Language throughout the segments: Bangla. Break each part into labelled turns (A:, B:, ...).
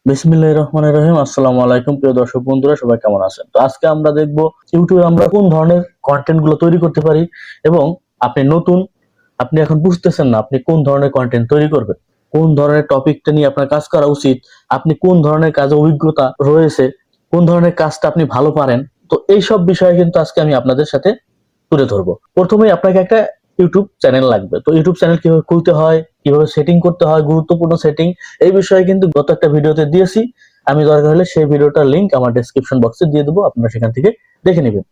A: বিসমিল্লাহির রহমানির রহিম। আসসালামু আলাইকুম প্রিয় দর্শক বন্ধুরা, সবাই কেমন আছেন? তো আজকে আমরা দেখব ইউটিউবে আমরা কোন ধরনের কন্টেন্ট গুলো তৈরি করতে পারি এবং আপনি নতুন, আপনি এখন বুঝতেছেন না আপনি কোন ধরনের কন্টেন্ট তৈরি করবেন, কোন ধরনের টপিকটা নিয়ে আপনার কাজ করা উচিত, আপনি কোন ধরনের কাজে অভিজ্ঞতা রয়েছে, কোন ধরনের কাজটা আপনি ভালো পারেন। তো এই সব বিষয়ে কিন্তু আজকে আমি আপনাদের সাথে তুলে ধরবো। প্রথমেই আপনাকে একটা ইউটিউব চ্যানেল লাগবে। তো ইউটিউব চ্যানেল কিভাবে খুলতে হয়, কিভাবে সেটিং করতে হয়, গুরুত্বপূর্ণ সেটিং, এই বিষয়ে কিন্তু গত একটা ভিডিওতে দিয়েছি। আমি দরকার হলে সেই ভিডিওটার লিংক আমার ডেসক্রিপশন বক্সে দিয়ে দেবো, আপনারা সেখান থেকে দেখে নেবেন।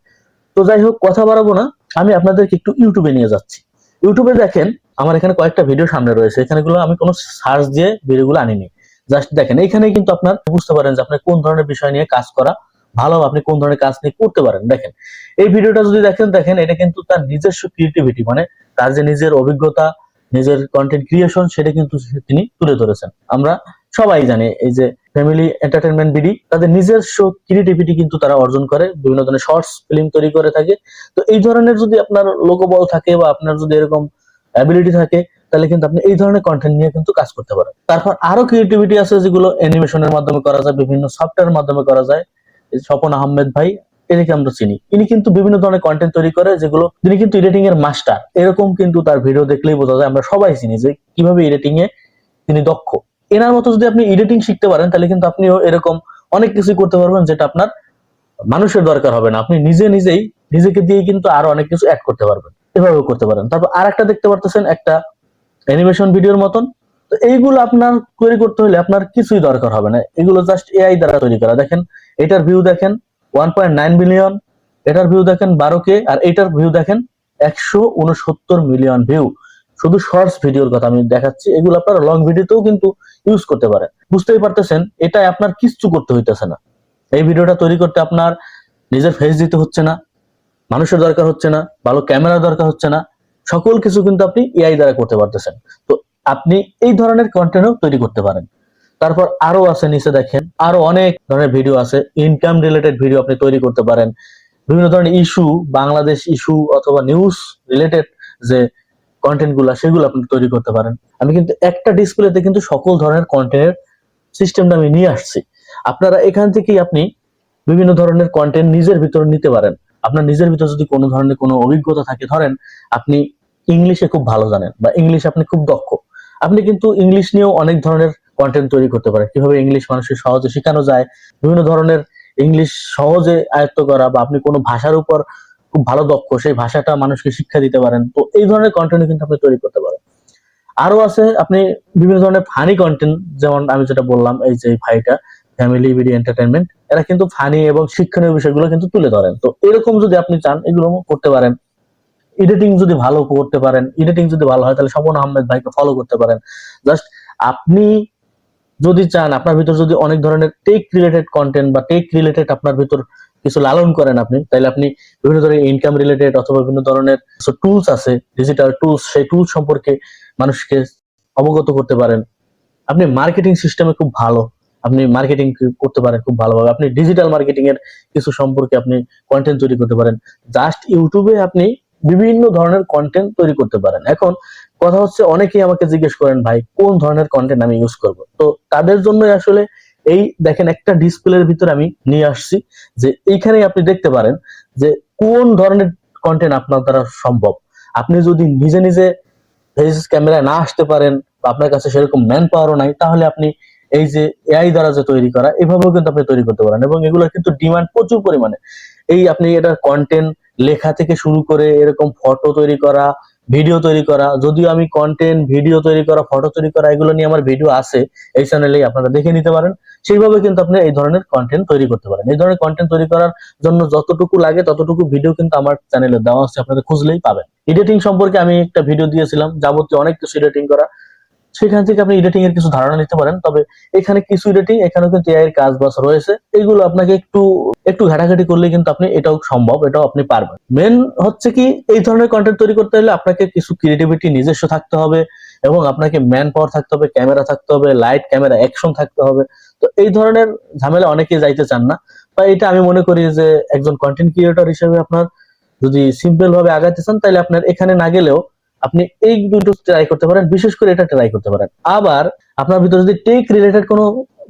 A: তো যাই হোক, কথা বাড়াবো না, আমি আপনাদেরকে একটু ইউটিউবে নিয়ে যাচ্ছি। ইউটিউবে দেখেন, আমার এখানে কয়েকটা ভিডিও সামনে রয়েছে। এখানেগুলো আমি কোনো সার্চ দিয়ে ভিডিওগুলো আনিনি, জাস্ট দেখেন। এইখানে কিন্তু আপনার বুঝতে পারেন যে আপনার কোন ধরনের বিষয় নিয়ে কাজ করা ভালো, আপনি কোন ধরনের কাজ নিয়ে করতে পারেন। দেখেন, এই ভিডিওটা যদি দেখেন এটা কিন্তু তার নিজস্ব ক্রিয়েটিভিটি, মানে তার যে নিজের অভিজ্ঞতা, নিজের কন্টেন্ট ক্রিয়েশন, সেটা কিন্তু তিনি তুলে ধরেছেন। আমরা সবাই জানি এই যে ফ্যামিলি এন্টারটেনমেন্ট বিডি, তাদের নিজস্ব ক্রিয়েটিভিটি কিন্তু তারা অর্জন করে, বিভিন্ন ধরনের শর্টস ফিল্ম তৈরি করে থাকে। তো এই ধরনের যদি আপনার লোকবল থাকে বা আপনার যদি এরকম অ্যাবিলিটি থাকে, তাহলে কিন্তু আপনি এই ধরনের কন্টেন্ট নিয়ে কিন্তু কাজ করতে পারেন। তারপর আরো ক্রিয়েটিভিটি আছে যেগুলো অ্যানিমেশনের মাধ্যমে করা যায়, বিভিন্ন সফটওয়্যারের মাধ্যমে করা যায়। এই স্বপন আহমেদ ভাই, এটাকে আমরা চিনি, ইনি কিন্তু বিভিন্ন ধরনের কন্টেন্ট তৈরি করে, যেগুলো তিনি কিন্তু এডিটিং এর মাস্টার। এরকম কিন্তু তার ভিডিও দেখলেই বোঝা যায়, আমরা সবাই চিনি যে কিভাবে এডিটিং এ তিনি দক্ষ। এনার মতো যদি আপনি এডিটিং শিখতে পারেন, তাহলে কিন্তু আপনিও এরকম অনেক কিছু করতে পারবেন, যেটা আপনার মানুষের দরকার হবে না। আপনি নিজেই নিজেকে দিয়ে কিন্তু আরো অনেক কিছু অ্যাড করতে পারবেন, এভাবেও করতে পারেন। তারপর আর একটা দেখতে পারতেছেন, একটা অ্যানিমেশন ভিডিওর মতন। তো এইগুলো আপনার তৈরি করতে হলে আপনার কিছুই দরকার হবে না, এগুলো জাস্ট এআই দ্বারা তৈরি করা। দেখেন, এটার ভিউ দেখেন 1.9 মিলিয়ন, এটার ভিউ দেখেন 12K, আর এটার ভিউ দেখেন 169 মিলিয়ন ভিউ। শুধু শর্টস ভিডিওর কথা আমি দেখাচ্ছি, এগুলো আপনারা লং ভিডিওতেও কিন্তু ইউজ করতে পারেন। বুঝতেই পারতেছেন, এটাই আপনার কিচ্ছু করতে হইতেছে না। এই ভিডিওটা তৈরি করতে আপনার নিজের ফেস দিতে হচ্ছে না, মানুষের দরকার হচ্ছে না, ভালো ক্যামেরা দরকার হচ্ছে না, সকল কিছু কিন্তু আপনি এআই দ্বারা করতে পারতেছেন। তো আপনি এই ধরনের কন্টেন্টও তৈরি করতে পারেন। তারপর আরো আছে, নিচে দেখেন আরো অনেক ধরনের ভিডিও আছে। ইনকাম রিলেটেড ভিডিও আপনি তৈরি করতে পারেন, বিভিন্ন ধরনের ইস্যু, বাংলাদেশ ইস্যু অথবা নিউজ রিলেটেড যে কন্টেন্ট গুলা, সেগুলো আপনি তৈরি করতে পারেন। আমি কিন্তু একটা ডিসপ্লেতে কিন্তু সকল ধরনের কন্টেন্টের সিস্টেমটা আমি নিয়ে আসছি। আপনারা এখান থেকেই আপনি বিভিন্ন ধরনের কন্টেন্ট নিজের ভিতরে নিতে পারেন। আপনার নিজের ভিতরে যদি কোনো ধরনের কোনো অভিজ্ঞতা থাকে, ধরেন আপনি ইংলিশে খুব ভালো জানেন বা ইংলিশ আপনি খুব দক্ষ, আপনি কিন্তু ইংলিশ নিয়েও অনেক ধরনের কন্টেন্ট তৈরি করতে পারেন। কিভাবে ইংলিশ মানুষের সহজে শেখানো যায়, বিভিন্ন ধরনের ইংলিশ সহজে আয়ত্ত করা, বা আপনি কোনো ভাষার উপর খুব ভালো দক্ষ, সেই ভাষাটা মানুষকে শিক্ষা দিতে পারেন। তো এই ধরনের কন্টেন্ট কিন্তু আপনি তৈরি করতে পারেন। আরো আছে আপনি বিভিন্ন ধরনের ফানি কন্টেন্ট, যেমন আমি যেটা বললাম, এই যে ভাইটা ফ্যামিলি ভিডিও এন্টারটেনমেন্ট, এরা কিন্তু ফানি এবং শিক্ষণীয় বিষয়গুলো কিন্তু তুলে ধরেন। তো এরকম যদি আপনি চান, এগুলো করতে পারেন। এডিটিং যদি ভালো করতে পারেন, এডিটিং যদি ভালো হয়, তাহলে স্বপন আহমেদ ভাইকে ফলো করতে পারেন। জাস্ট আপনি যদি চান, আপনার ভিতর যদি অনেক ধরনের টেক রিলেটেড কন্টেন্ট বা টেক রিলেটেড আপনার ভিতর কিছু লালন করেন আপনি, তাহলে আপনি বিভিন্ন ধরনের ইনকাম রিলেটেড অথবা বিভিন্ন ধরনের টুলস আছে, ডিজিটাল টুলস, সেই টুলস সম্পর্কে মানুষকে অবগত করতে পারেন। আপনি মার্কেটিং সিস্টেমে খুব ভালো, আপনি মার্কেটিং করতে পারেন খুব ভালোভাবে। আপনি ডিজিটাল মার্কেটিং এর কিছু সম্পর্কে আপনি কন্টেন্ট তৈরি করতে পারেন। জাস্ট ইউটিউবে আপনি বিভিন্ন ধরনের কন্টেন্ট তৈরি করতে পারেন। এখন কথা হচ্ছে, অনেকেই আমাকে জিজ্ঞেস করেন, ভাই কোন ধরনের কন্টেন্ট আমি ইউজ করব? তো তাদের জন্য আসলে এই দেখেন, একটা ডিসপ্লের ভিতরে আমি নিয়ে আসছি, যে এইখানেই আপনি দেখতে পারেন যে কোন ধরনের কন্টেন্ট আপনার দ্বারা সম্ভব। আপনি যদি নিজে ফেস ক্যামেরায় না আসতে পারেন, বা আপনার কাছে সেরকম ম্যান পাওয়ারও নাই, তাহলে আপনি এই যে এআই দ্বারা যে তৈরি করা, এভাবেও কিন্তু আপনি তৈরি করতে পারেন। এবং এগুলোর কিন্তু ডিমান্ড প্রচুর পরিমাণে। এই আপনি এটার কন্টেন্ট লেখা থেকে শুরু করে এরকম ফটো তৈরি করা, ভিডিও তৈরি করা, যদিও আমি কন্টেন্ট, ভিডিও তৈরি করা, ফটো তৈরি করা, এগুলো নিয়ে আমার ভিডিও আছে এই চ্যানেলেই, আপনারা দেখে নিতে পারেন। সেইভাবে কিন্তু আপনি এই ধরনের কন্টেন্ট তৈরি করতে পারেন। এই ধরনের কন্টেন্ট তৈরি করার জন্য যতটুকু লাগে ততটুকু ভিডিও কিন্তু আমার চ্যানেলে দেওয়া আছে, আপনাদের খুঁজলেই পাবেন। এডিটিং সম্পর্কে আমি একটা ভিডিও দিয়েছিলাম, যাবতীয় অনেক কিছু এডিটিং করা, সেখান থেকে আপনি এডিটিং এর কিছু ধারণা নিতে পারেন। তবে এখানে কিছু এডিটিং, এখানেও কিন্তু এআই এর কাজ বাজ রয়েছে, এগুলো আপনাকে একটু একটু ঘাটাঘাটি করলে কিন্তু আপনি এটাও সম্ভব, এটাও আপনি পারবেন। মেন হচ্ছে কি, এই ধরনের কন্টেন্ট তৈরি করতে হলে আপনাকে কিছু ক্রিয়েটিভিটি নিজস্ব থাকতে হবে, এবং আপনাকে ম্যান পাওয়ার থাকতে হবে, ক্যামেরা থাকতে হবে, লাইট, ক্যামেরা, অ্যাকশন থাকতে হবে। তো এই ধরনের ঝামেলা অনেকেই যাইতে চান না। বা এটা আমি মনে করি যে একজন কন্টেন্ট ক্রিয়েটর হিসেবে আপনার যদি সিম্পল ভাবে আগাইতে চান, তাহলে আপনার এখানে না গেলেও আপনি এই দুটো ট্রাই করতে পারেন, বিশেষ করে এটা ট্রাই করতে পারেন। আবার আপনার ভিতরে যদি টেক রিলেটেড কোনো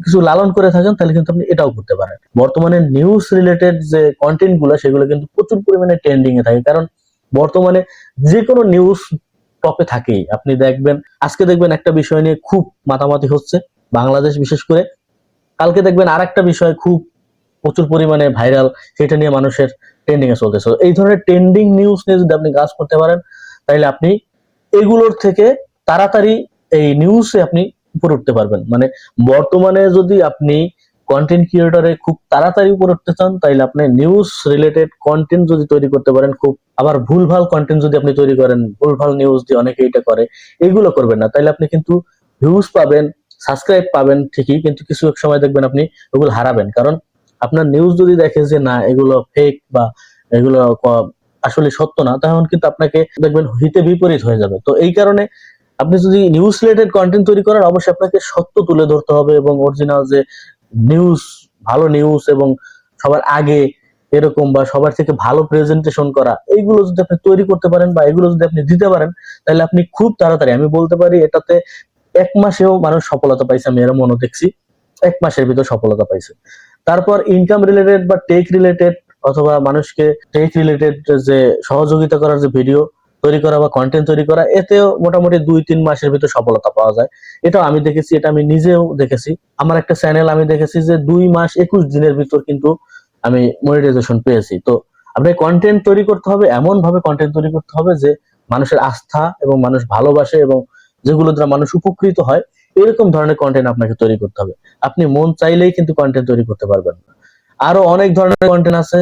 A: কিছু লালন করে থাকেন তাহলে কিন্তু আপনি এটাও করতে পারেন। বর্তমানে নিউজ রিলেটেড যে কন্টেন্ট গুলো সেগুলো কিন্তু প্রচুর পরিমাণে ট্রেন্ডিং এ থাকে, কারণ বর্তমানে যে কোনো নিউজ টপে থাকেই। আপনি দেখবেন আজকে দেখবেন একটা বিষয় নিয়ে খুব মাতামাতি হচ্ছে বাংলাদেশ বিশেষ করে, কালকে দেখবেন আর একটা বিষয় খুব প্রচুর পরিমাণে ভাইরাল, সেটা নিয়ে মানুষের ট্রেন্ডিং এ চলতেছে। এই ধরনের ট্রেন্ডিং নিউজ নিয়ে যদি আপনি কাজ করতে পারেন তাহলে আপনি এগুলোর থেকে তাড়াতাড়ি এই নিউজে আপনি উপরে উঠতে পারবেন। মানে বর্তমানে যদি আপনি কন্টেন্ট ক্রিয়েটরে খুব তাড়াতাড়ি উপরে উঠতে চান তাহলে আপনি নিউজ রিলেটেড কন্টেন্ট যদি তৈরি করতে পারেন, খুব আবার ভুলভাল কন্টেন্ট যদি আপনি তৈরি করেন, ভুলভাল নিউজ দিয়ে অনেকে এটা করে, এগুলো করবেন না। তাহলে আপনি কিন্তু ভিউজ পাবেন, সাবস্ক্রাইব পাবেন ঠিকই, কিন্তু কিছু এক সময় দেখবেন আপনি ওগুলো হারাবেন। কারণ আপনার নিউজ যদি দেখে যে না এগুলো ফেক বা এগুলো আসলে সত্য না, তখন কিন্তু আপনাকে দেখবেন হিতে বিপরীত হয়ে যাবে। তো এই কারণে আপনি যদি নিউজ রিলেটেড কন্টেন্ট তৈরি করেন অবশ্যই আপনাকে সত্য তুলে ধরতে হবে, এবং অরিজিনাল যে নিউজ, ভালো নিউজ এবং সবার আগে এরকম বা সবার থেকে ভালো প্রেজেন্টেশন করা, এইগুলো যদি আপনি তৈরি করতে পারেন বা এগুলো যদি আপনি দিতে পারেন তাহলে আপনি খুব তাড়াতাড়ি, আমি বলতে পারি এটাতে 1 মাসেও মানুষ সফলতা পাইছে, আমি এরকমও দেখছি 1 মাসের ভিতর সফলতা পাইছে। তারপর ইনকাম রিলেটেড বা টেক রিলেটেড অথবা মানুষকে টেক রিলেটেড যে সহযোগিতা করার যে ভিডিও তৈরি করা বা কন্টেন্ট তৈরি করা, এতেও মোটামুটি 2-3 মাসের ভিতর সফলতা পাওয়া যায়। এটাও আমি দেখেছি, এটা আমি নিজেও দেখেছি। আমার একটা চ্যানেল আমি দেখেছি যে 2 মাস 21 দিনের ভিতর কিন্তু আমি মনিটাইজেশন পেয়েছি। তো আপনি কন্টেন্ট তৈরি করতে হবে, এমন ভাবে কন্টেন্ট তৈরি করতে হবে যে মানুষের আস্থা এবং মানুষ ভালোবাসে এবং যেগুলো দ্বারা মানুষ উপকৃত হয়, এরকম ধরনের কন্টেন্ট আপনাকে তৈরি করতে হবে। আপনি মন চাইলেই কিন্তু কন্টেন্ট তৈরি করতে পারবেন না। আরো অনেক ধরনের কন্টেন্ট আছে,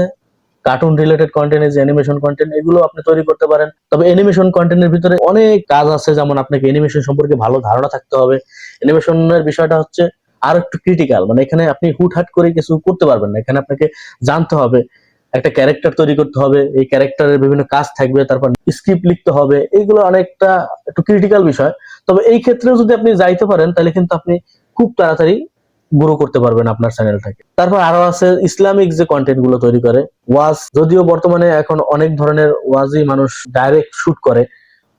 A: কার্টুন রিলেটেড কন্টেন্ট, যে অ্যানিমেশন কন্টেন্ট, এগুলো আপনি তৈরি করতে পারেন। তবে অ্যানিমেশন কন্টেন্টের ভিতরে অনেক কাজ আছে, যেমন আপনাকে অ্যানিমেশন সম্পর্কে ভালো ধারণা থাকতে হবে। অ্যানিমেশনের বিষয়টা হচ্ছে আর একটু ক্রিটিক্যাল, মানে এখানে আপনি হুটহাট করে কিছু করতে পারবেন না, এখানে আপনাকে জানতে হবে, একটা ক্যারেক্টার তৈরি করতে হবে, এই ক্যারেক্টারের বিভিন্ন কাজ থাকবে, তারপর স্ক্রিপ্ট লিখতে হবে, এইগুলো অনেকটা একটু ক্রিটিক্যাল বিষয়। তবে এই ক্ষেত্রে যদি আপনি যাইতে পারেন তাহলে কিন্তু আপনি খুব তাড়াতাড়ি গ্রো করতে পারবেন আপনার চ্যানেলটাকে। তারপর আরো আছে ইসলামিক যে কন্টেন্ট গুলো তৈরি করে, ওয়াজ, যদিও বর্তমানে এখন অনেক ধরনের ওয়াজই মানুষ ডাইরেক্ট শুট করে,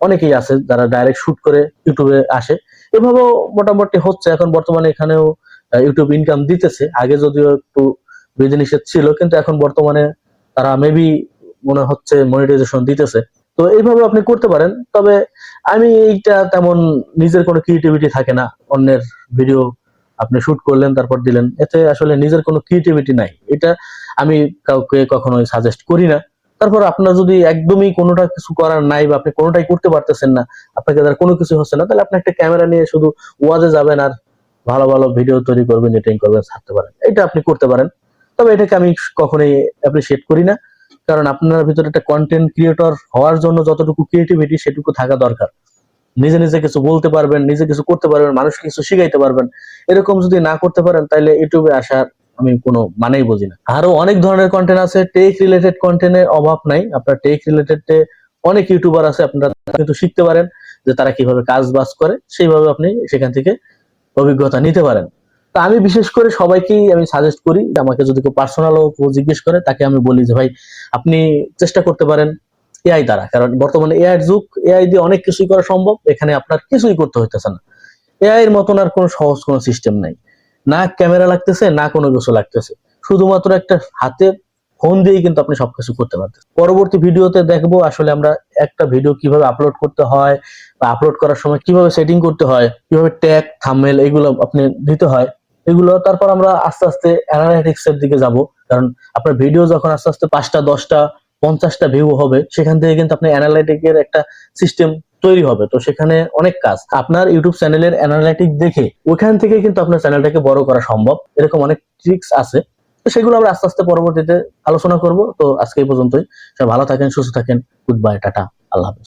A: অনেকেই আছে যারা ডাইরেক্ট শুট করে ইউটিউবে আসে, এভাবেও মোটামুটি হচ্ছে এখন বর্তমানে। এখানেও ইউটিউব ইনকাম দিতেছে, আগে যদিও একটু বিধিনিষেধ ছিল, কিন্তু এখন বর্তমানে তারা মেবি মনে হচ্ছে মনিটাইজেশন দিতেছে। তো এইভাবে আপনি করতে পারেন। তবে আমি এইটা তেমন, নিজের কোনো ক্রিয়েটিভিটি থাকে না, অন্যের ভিডিও আপনি শুট করলেন তারপর দিলেন, এতে আসলে নিজের কোনো ক্রিয়েটিভিটি নাই, এটা আমি কাউকে কখনোই সাজেস্ট করি না। তারপর আপনার যদি একদমই কোনোটা কিছু করার নাই বা আপনি কোনোটাই করতে পারতেছেন না, আপনাকে দ্বারা কোনো কিছু হচ্ছে না, তাহলে আপনি একটা ক্যামেরা নিয়ে শুধু ওয়াজে যাবেন আর ভালো ভালো ভিডিও তৈরি করবেন, এডিটিং করবেন, ছাড়তে পারেন, এটা আপনি করতে পারেন। তবে এটাকে আমি কখনোই অ্যাপ্রিসিয়েট করি না, কারণ আপনার ভিতরে একটা কন্টেন্ট ক্রিয়েটর হওয়ার জন্য যতটুকু ক্রিয়েটিভিটি সেটুকু থাকা দরকার। নিজে নিজে কিছু বলতে পারবেন, নিজে কিছু করতে পারবেন, মানুষকে কিছু শিখাইতে পারবেন, এরকম যদি না করতে পারেন তাহলে ইউটিউবে আসার আমি কোনো মানেই বুঝি না। আরো অনেক ধরনের কন্টেন্ট আছে, টেক রিলেটেড কন্টেন্টের অভাব নাই। আপনার টেক রিলেটেড অনেক ইউটিউবার আছে, আপনারা কিন্তু শিখতে পারেন যে তারা কিভাবে কাজ বাজ করে, সেইভাবে আপনি সেখান থেকে অভিজ্ঞতা নিতে পারেন। তো আমি বিশেষ করে সবাইকেই আমি সাজেস্ট করি, আমাকে যদি কেউ পার্সোনাল জিজ্ঞেস করে তাকে আমি বলি যে ভাই আপনি চেষ্টা করতে পারেন এআই দ্বারা, কারণ বর্তমানে এআই যুগ, এআই দিয়ে অনেক কিছুই করা সম্ভব, এখানে আপনার কিছুই করতে হইতেছে না। এআই এর মতন আর কোনো সহজ কোনো সিস্টেম নাই, না ক্যামেরা লাগতেছে না কোনো কিছু লাগতেছে, শুধুমাত্র একটা হাতে ফোন দিয়েই কিন্তু আপনি সবকিছু করতে পারতেছেন। পরবর্তী ভিডিওতে দেখবো আসলে আমরা একটা ভিডিও কিভাবে আপলোড করতে হয় বা আপলোড করার সময় কিভাবে সেটিং করতে হয়, কিভাবে ট্যাগ থাম্বনেল এগুলো আপনি দিতে হয় এগুলো। তারপর আমরা আস্তে আস্তে অ্যানালাইটিক্স এর দিকে যাব, কারণ আপনার ভিডিও যখন আস্তে আস্তে 5টা 10টা 50টা ভিউ হবে, সেখান থেকে কিন্তু আপনি অ্যানালাইটিকের একটা সিস্টেম তৈরি হবে। তো সেখানে অনেক কাজ আপনার ইউটিউব চ্যানেলের অ্যানালাইটিক দেখে ওইখান থেকে কিন্তু আপনার চ্যানেলটাকে বড় করা সম্ভব, এরকম অনেক ট্রিক্স আছে। তো সেগুলো আমরা আস্তে আস্তে পরবর্তীতে আলোচনা করব। তো আজকে এই পর্যন্তই, সবাই ভালো থাকেন, সুস্থ থাকেন, গুড বাই, টাটা, আল্লাহ হাফেজ।